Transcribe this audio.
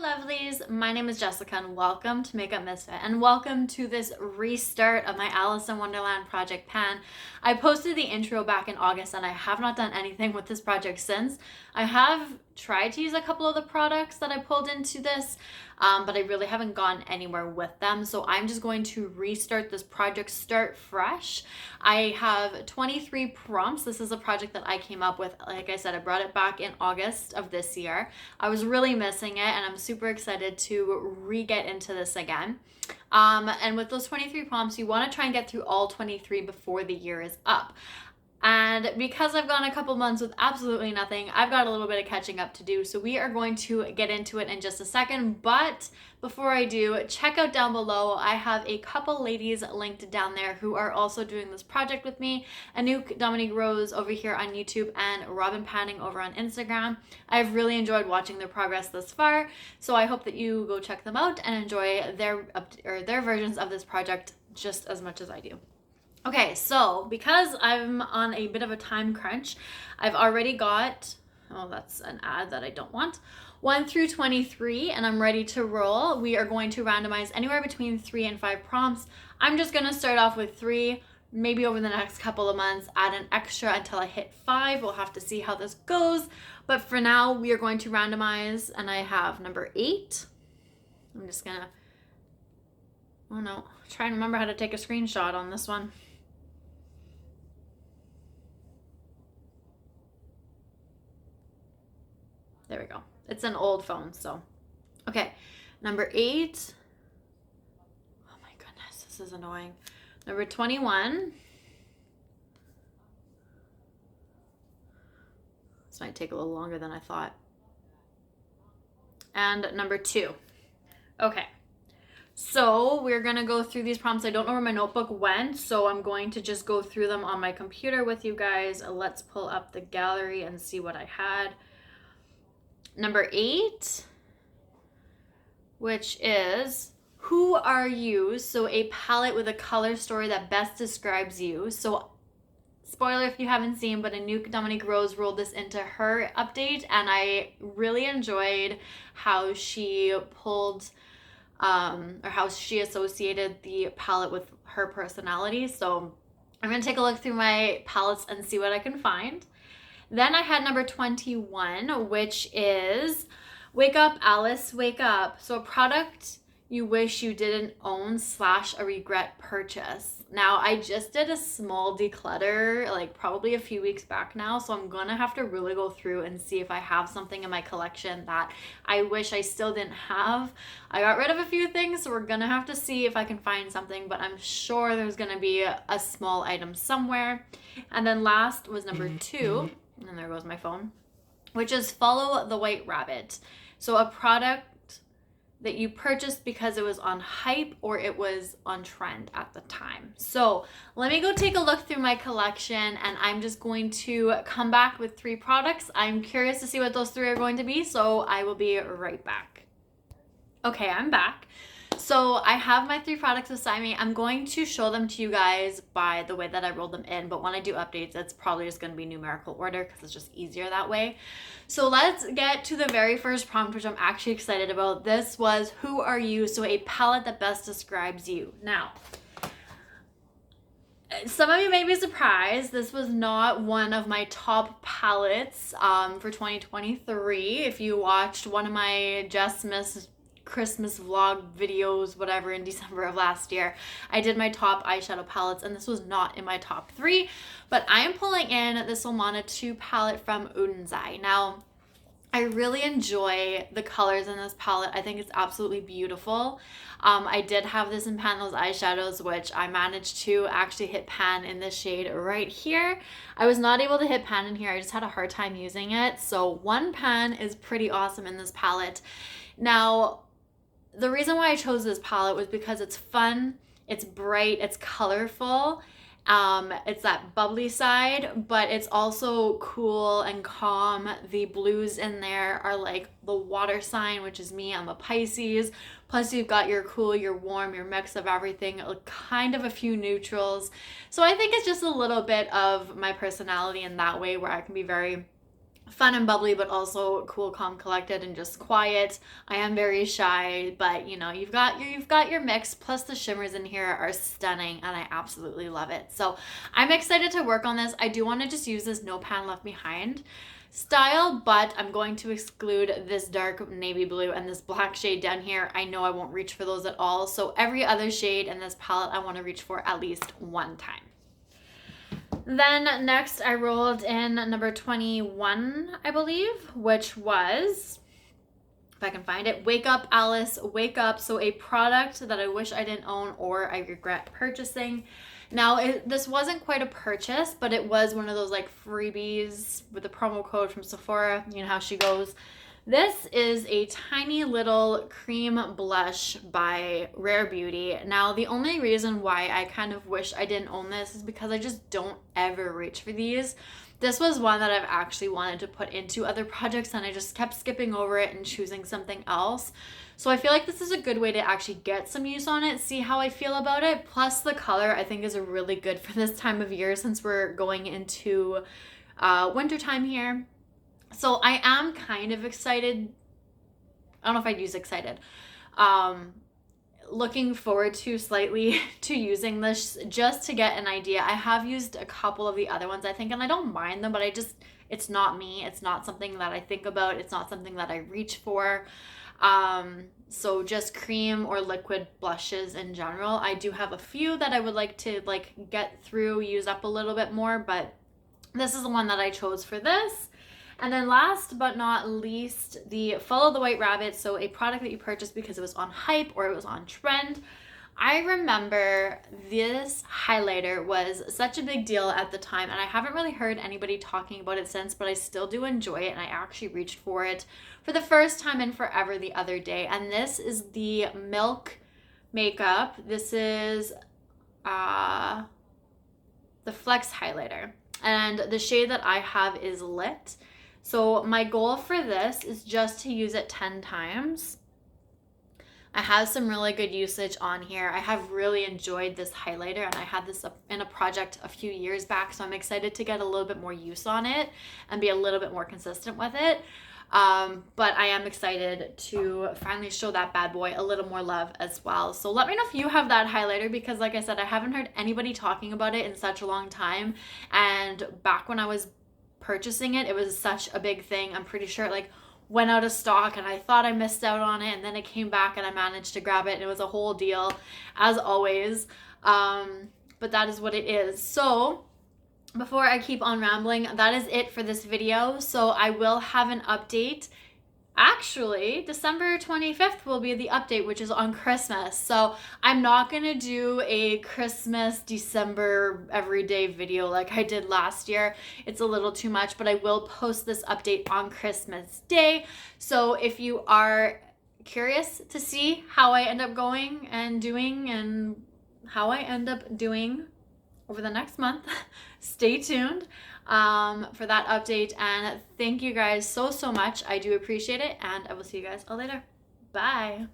Lovelies, my name is Jessica and welcome to Makeup Misfit and welcome to this restart of my Alice in Wonderland project pan. I posted the intro back in August and I have not done anything with this project since. I have tried to use a couple of the products that I pulled into this, but I really haven't gone anywhere with them. So I'm just going to restart this project, start fresh. I have 23 prompts. This is a project that I came up with. Like I said, I brought it back in August of this year. I was really missing it and I'm super excited to re-get into this again. And with those 23 prompts, you want to try and get through all 23 before the year is up. And because I've gone a couple months with absolutely nothing, I've got a little bit of catching up to do. So we are going to get into it in just a second. But before I do, check out down below. I have a couple ladies linked down there who are also doing this project with me. Anouk Dominique Rose over here on YouTube and Robin Panning over on Instagram. I've really enjoyed watching their progress thus far. So I hope that you go check them out and enjoy their versions of this project just as much as I do. Okay, so because I'm on a bit of a time crunch, I've already got, oh, that's an ad that I don't want, 1 through 23, and I'm ready to roll. We are going to randomize anywhere between 3 and 5 prompts. I'm just going to start off with 3, maybe over the next couple of months, add an extra until I hit 5. We'll have to see how this goes, but for now, we are going to randomize, and I have number 8. I'm just going to, oh no, try and remember how to take a screenshot on this one. There we go. It's an old phone, so. Okay, number 8. Oh my goodness, this is annoying. Number 21. This might take a little longer than I thought. And number 2. Okay, so we're gonna go through these prompts. I don't know where my notebook went, so I'm going to just go through them on my computer with you guys. Let's pull up the gallery and see what I had. Number 8, which is, who are you? So a palette with a color story that best describes you. So spoiler if you haven't seen, but Anouk Dominique Rose rolled this into her update and I really enjoyed how she pulled, or how she associated the palette with her personality. So I'm gonna take a look through my palettes and see what I can find. Then I had number 21, which is Wake Up, Alice, Wake Up. So a product you wish you didn't own / a regret purchase. Now, I just did a small declutter, like probably a few weeks back now, so I'm gonna have to really go through and see if I have something in my collection that I wish I still didn't have. I got rid of a few things, so we're gonna have to see if I can find something, but I'm sure there's gonna be a small item somewhere. And then last was number 2. And there goes my phone, which is Follow the White Rabbit. So a product that you purchased because it was on hype or it was on trend at the time. So let me go take a look through my collection and I'm just going to come back with 3 products. I'm curious to see what those 3 are going to be, so I will be right back. Okay, I'm back. So I have my 3 products beside me. I'm going to show them to you guys by the way that I rolled them in, but when I do updates, it's probably just going to be numerical order because it's just easier that way. So let's get to the very first prompt, which I'm actually excited about. This was, who are you? So a palette that best describes you. Now, some of you may be surprised. This was not one of my top palettes for 2023. If you watched one of my Just Miss Christmas vlog videos, whatever, in December of last year, I did my top eyeshadow palettes and this was not in my top 3, but I am pulling in the Solmane 2 palette from Odens. Now, I really enjoy the colors in this palette. I think it's absolutely beautiful. I did have this in pan, those eyeshadows, which I managed to actually hit pan in this shade right here. I was not able to hit pan in here. I just had a hard time using it. So 1 pan is pretty awesome in this palette. Now, the reason why I chose this palette was because it's fun, it's bright, it's colorful, it's that bubbly side, but it's also cool and calm. The blues in there are like the water sign, which is me. I'm a Pisces. Plus you've got your cool, your warm, your mix of everything, kind of a few neutrals. So I think it's just a little bit of my personality in that way where I can be very fun and bubbly, but also cool, calm, collected, and just quiet. I am very shy, but you know, you've got your mix. Plus the shimmers in here are stunning and I absolutely love it. So I'm excited to work on this. I do want to just use this No Pan Left Behind style, but I'm going to exclude this dark navy blue and this black shade down here. I know I won't reach for those at all. So every other shade in this palette I want to reach for at least one time. Then next I rolled in number 21, I believe, which was, if I can find it, Wake Up Alice, Wake Up. So a product that I wish I didn't own or I regret purchasing. Now, this wasn't quite a purchase, but it was one of those like freebies with a promo code from Sephora. You know how she goes. This is a tiny little cream blush by Rare Beauty. Now, the only reason why I kind of wish I didn't own this is because I just don't ever reach for these. This was one that I've actually wanted to put into other projects and I just kept skipping over it and choosing something else. So I feel like this is a good way to actually get some use on it, see how I feel about it. Plus the color I think is really good for this time of year since we're going into winter time here. So I am kind of excited. I don't know if I'd use excited. Looking forward to slightly to using this just to get an idea. I have used a couple of the other ones, I think, and I don't mind them, but it's not me. It's not something that I think about. It's not something that I reach for. So just cream or liquid blushes in general. I do have a few that I would like to get through, use up a little bit more, but this is the one that I chose for this. And then last but not least, the Follow the White Rabbit. So a product that you purchased because it was on hype or it was on trend. I remember this highlighter was such a big deal at the time, and I haven't really heard anybody talking about it since, but I still do enjoy it, and I actually reached for it for the first time in forever the other day. And this is the Milk Makeup. This is the Flex highlighter, and the shade that I have is Lit. So my goal for this is just to use it 10 times. I have some really good usage on here. I have really enjoyed this highlighter, and I had this in a project a few years back, so I'm excited to get a little bit more use on it and be a little bit more consistent with it. But I am excited to finally show that bad boy a little more love as well. So let me know if you have that highlighter, because like I said, I haven't heard anybody talking about it in such a long time. And back when I was purchasing it, it was such a big thing. I'm pretty sure it like went out of stock and I thought I missed out on it, and then it came back and I managed to grab it, and it was a whole deal as always. But that is what it is. So before I keep on rambling, that is it for this video. So I will have an update. Actually, December 25th will be the update, which is on Christmas. So I'm not going to do a Christmas, December everyday video like I did last year. It's a little too much, but I will post this update on Christmas Day. So if you are curious to see how I end up going and doing and how I end up doing over the next month, stay tuned for that update. And thank you guys so much. I do appreciate it, and I will see you guys all later. Bye.